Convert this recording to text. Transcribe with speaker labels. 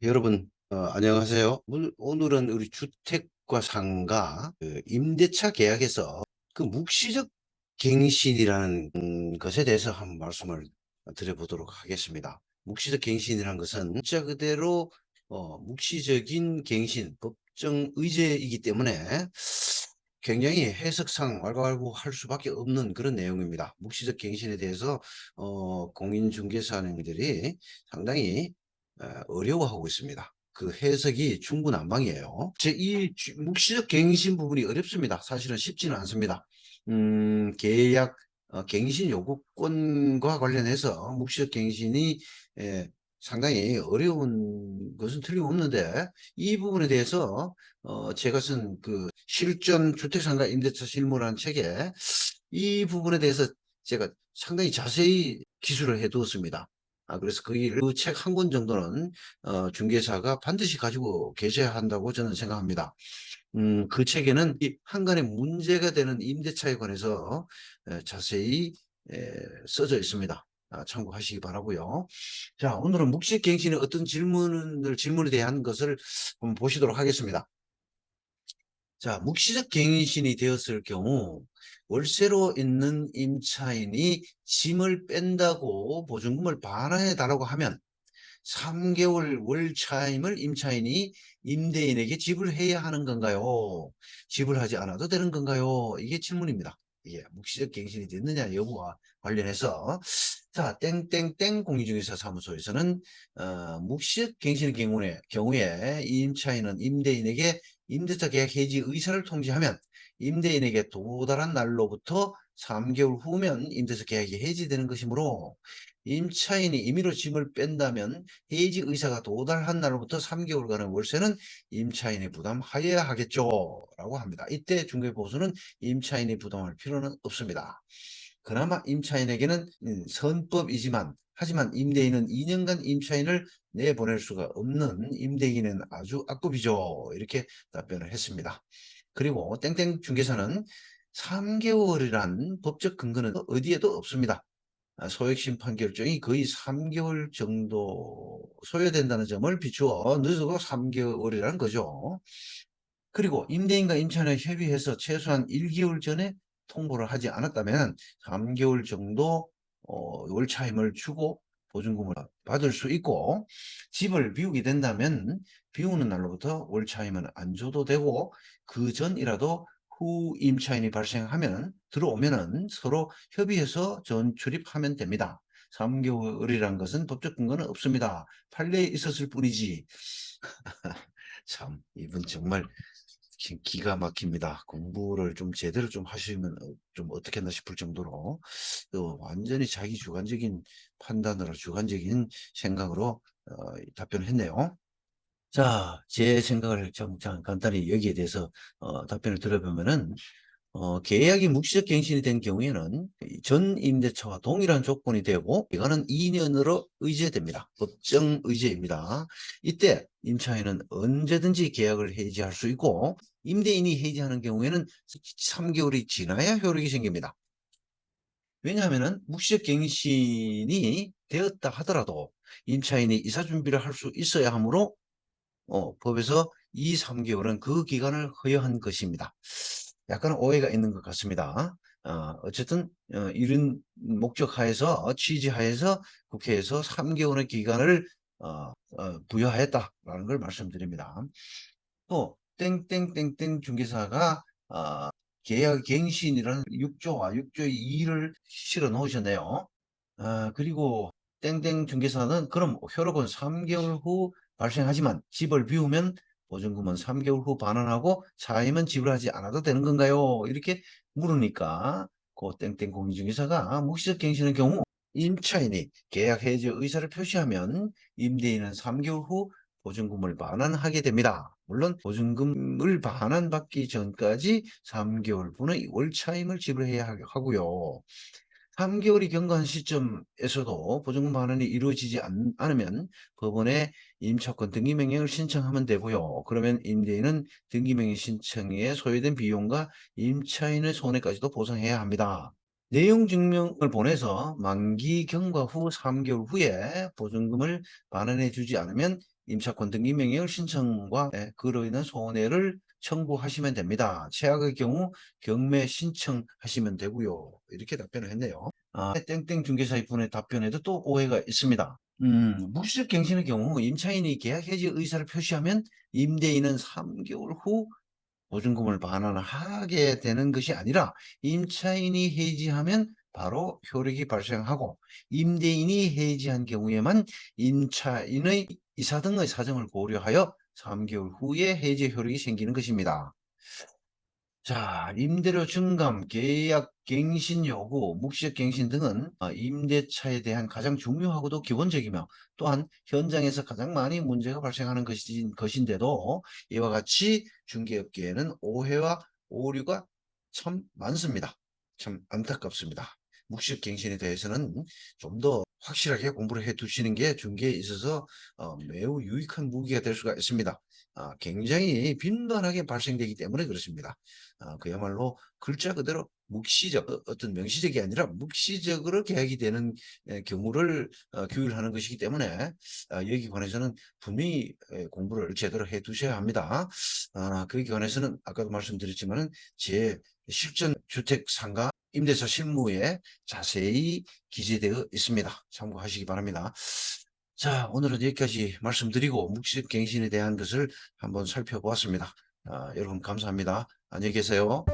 Speaker 1: 여러분, 안녕하세요. 오늘은 우리 주택과 상가 임대차 계약에서 그 묵시적 갱신이라는 것에 대해서 한번 말씀을 드려보도록 하겠습니다. 묵시적 갱신이라는 것은 문자 그대로 묵시적인 갱신, 법정 의제이기 때문에 굉장히 해석상 왈가왈부할 수밖에 없는 그런 내용입니다. 묵시적 갱신에 대해서 공인중개사님들이 상당히 어려워하고 있습니다. 그 해석이 중구난방이에요. 이 묵시적 갱신 부분이 어렵습니다. 사실은 쉽지는 않습니다. 계약 갱신 요구권과 관련해서 묵시적 갱신이 상당히 어려운 것은 틀림없는데, 이 부분에 대해서 제가 쓴 그 실전 주택상가 임대차 실무라는 책에 이 부분에 대해서 제가 상당히 자세히 기술을 해 두었습니다. 그래서 그 책 한 권 정도는 중개사가 반드시 가지고 계셔야 한다고 저는 생각합니다. 그 책에는 이 한간에 문제가 되는 임대차에 관해서 자세히 써져 있습니다. 참고하시기 바라고요. 자, 오늘은 묵시갱신의 어떤 질문에 대한 것을 한번 보시도록 하겠습니다. 자, 묵시적 갱신이 되었을 경우 월세로 있는 임차인이 짐을 뺀다고 보증금을 반환해 달라고 하면 3개월 월차임을 임차인이 임대인에게 지불해야 하는 건가요? 지불하지 않아도 되는 건가요? 이게 질문입니다. 이게 묵시적 갱신이 됐느냐 여부와 관련해서, 자, 땡땡땡 공인중개사 사무소에서는 묵시적 갱신의 경우에 이 임차인은 임대인에게 임대차 계약 해지 의사를 통지하면 임대인에게 도달한 날로부터 3개월 후면 임대차 계약이 해지되는 것이므로, 임차인이 임의로 짐을 뺀다면 해지 의사가 도달한 날로부터 3개월간의 월세는 임차인이 부담하여야 하겠죠 라고 합니다. 이때 중개보수는 임차인이 부담할 필요는 없습니다. 그나마 임차인에게는 선법이지만, 하지만 임대인은 2년간 임차인을 내보낼 수가 없는 임대인은 아주 악급이죠, 이렇게 답변을 했습니다. 그리고 땡땡 중개사는 3개월이란 법적 근거는 어디에도 없습니다. 소액심 판결정이 거의 3개월 정도 소요된다는 점을 비추어 늦어도 3개월이라는 거죠. 그리고 임대인과 임차인이 협의해서 최소한 1개월 전에 통보를 하지 않았다면 3개월 정도 월차임을 주고 보증금을 받을 수 있고, 집을 비우게 된다면 비우는 날로부터 월차임은 안 줘도 되고, 그 전이라도 후 임차인이 발생하면 들어오면은 서로 협의해서 전출입하면 됩니다. 3개월이란 것은 법적 근거는 없습니다. 판례에 있었을 뿐이지. 참, 이분 정말 기가 막힙니다. 공부를 좀 제대로 좀 하시면 좀 어떻겠나 싶을 정도로 완전히 자기 주관적인 판단으로, 주관적인 생각으로 답변을 했네요. 자, 제 생각을 좀 간단히 여기에 대해서 답변을 드려보면은, 계약이 묵시적 갱신이 된 경우에는 전 임대차와 동일한 조건이 되고, 이거는 2년으로 의제됩니다. 법정 의제입니다. 이때 임차인은 언제든지 계약을 해지할 수 있고, 임대인이 해지하는 경우에는 3개월이 지나야 효력이 생깁니다. 왜냐하면 묵시적 갱신이 되었다 하더라도 임차인이 이사 준비를 할 수 있어야 하므로 법에서 2, 3개월은 그 기간을 허용한 것입니다. 약간 오해가 있는 것 같습니다. 어쨌든 이런 목적하에서, 취지하에서 국회에서 3개월의 기간을 부여하였다라는 걸 말씀드립니다. 또 땡땡땡땡 중개사가 계약 갱신이라는 6조와 6조의 2를 실어 놓으셨네요. 그리고 땡땡 중개사는 그럼 효력은 3개월 후 발생하지만 집을 비우면 보증금은 3개월 후 반환하고 차임은 지불하지 않아도 되는 건가요? 이렇게 물으니까 그 땡땡 공인중개사가 묵시적 갱신의 경우 임차인이 계약 해지 의사를 표시하면 임대인은 3개월 후 보증금을 반환하게 됩니다. 물론 보증금을 반환받기 전까지 3개월 분의 월차임을 지불해야 하고요. 3개월이 경과한 시점에서도 보증금 반환이 이루어지지 않으면 법원에 임차권 등기명령을 신청하면 되고요. 그러면 임대인은 등기명령 신청에 소요된 비용과 임차인의 손해까지도 보상해야 합니다. 내용 증명을 보내서 만기 경과 후 3개월 후에 보증금을 반환해 주지 않으면 임차권 등기 명령을 신청과 그로 인한 손해를 청구하시면 됩니다. 최악의 경우 경매 신청하시면 되고요. 이렇게 답변을 했네요. 땡땡 중개사의 분의 답변에도 또 오해가 있습니다. 묵시적 갱신의 경우 임차인이 계약 해지 의사를 표시하면 임대인은 3개월 후 보증금을 반환하게 되는 것이 아니라 임차인이 해지하면 바로 효력이 발생하고 임대인이 해지한 경우에만 임차인의 이사 등의 사정을 고려하여 3개월 후에 해지 효력이 생기는 것입니다. 자, 임대료 증감, 계약 갱신 요구, 묵시적 갱신 등은 임대차에 대한 가장 중요하고도 기본적이며 또한 현장에서 가장 많이 문제가 발생하는 것인데도 이와 같이 중개업계에는 오해와 오류가 참 많습니다. 참 안타깝습니다. 묵시적 갱신에 대해서는 좀 더 확실하게 공부를 해 두시는 게 중개에 있어서 매우 유익한 무기가 될 수가 있습니다. 굉장히 빈번하게 발생되기 때문에 그렇습니다. 그야말로 글자 그대로 묵시적, 어떤 명시적이 아니라 묵시적으로 계약이 되는 경우를 규율하는 것이기 때문에 여기 관해서는 분명히 공부를 제대로 해 두셔야 합니다. 거기에 관해서는 아까도 말씀드렸지만 제 실전 주택 상가 임대차 실무에 자세히 기재되어 있습니다. 참고하시기 바랍니다. 자, 오늘은 여기까지 말씀드리고 묵시적 갱신에 대한 것을 한번 살펴보았습니다. 여러분 감사합니다. 안녕히 계세요.